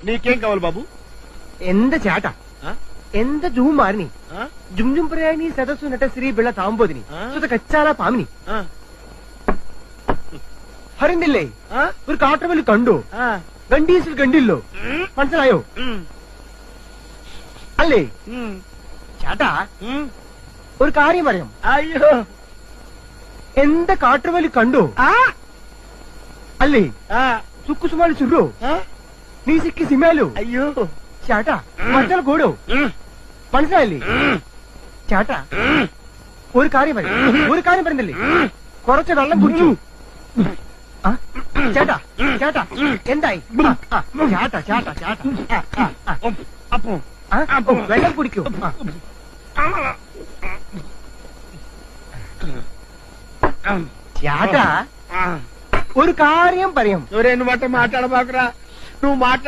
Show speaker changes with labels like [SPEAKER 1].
[SPEAKER 1] నీకేం కావాలి బాబు?
[SPEAKER 2] ఎంత చేట
[SPEAKER 1] ఆ?
[SPEAKER 2] ఎంత జూమారిని
[SPEAKER 1] ఆ?
[SPEAKER 2] జుంజుం ప్రయాణి సదస్సు నట శ్రీ బిళ్ళ താമ്പോതിനി സുത കച്ചാല പാമിനി
[SPEAKER 1] ആ?
[SPEAKER 2] ഹരിന്ദില്ലേ
[SPEAKER 1] ആ?
[SPEAKER 2] ഒരു കാട്ടുവലി കണ്ടു
[SPEAKER 1] ആ?
[SPEAKER 2] ഗണ്ടീസിൽ കണ്ടില്ലോ മനസ്സിലായോ?
[SPEAKER 1] ഉം.
[SPEAKER 2] അല്ലേ
[SPEAKER 1] ഉം.
[SPEAKER 2] ചേട്ടാ
[SPEAKER 1] ഉം.
[SPEAKER 2] ഒരു കാര്യം പറയാം.
[SPEAKER 1] അയ്യോ.
[SPEAKER 2] എന്താ കാട്ടുവലി കണ്ടു
[SPEAKER 1] ആ?
[SPEAKER 2] അല്ലേ
[SPEAKER 1] ആ?
[SPEAKER 2] സുക്കുസുമാലി ചുരു
[SPEAKER 1] ആ?
[SPEAKER 2] നീ സിക്കി സിമാലു
[SPEAKER 1] അയ്യോ.
[SPEAKER 2] ചേട്ടാ മറ്റൽ കൂടോ
[SPEAKER 1] ഉം.
[SPEAKER 2] മനസ്സിലായില്ലേ?
[SPEAKER 1] ഉം.
[SPEAKER 2] ചേട്ടാ
[SPEAKER 1] ഉം.
[SPEAKER 2] ഒരു കാര്യം പറയാം. ഒരു കാര്യം പറയുന്നില്ലേ? കുറച്ച് വെള്ളം കുടിച്ചു. ആ? ചേട്ടാ ചേട്ടാ എന്തായി? ആ, ചേട്ടാ ചേട്ടാ ചേട്ടാ
[SPEAKER 1] അപ്പോ
[SPEAKER 2] വെള്ളം കുടിക്കൂ. ചേട്ടാ ഒരു കാര്യം പറയാം.
[SPEAKER 1] ఎవరైనా మాట మాట్లాడబాకురా. నువ్వు మాట్లాడ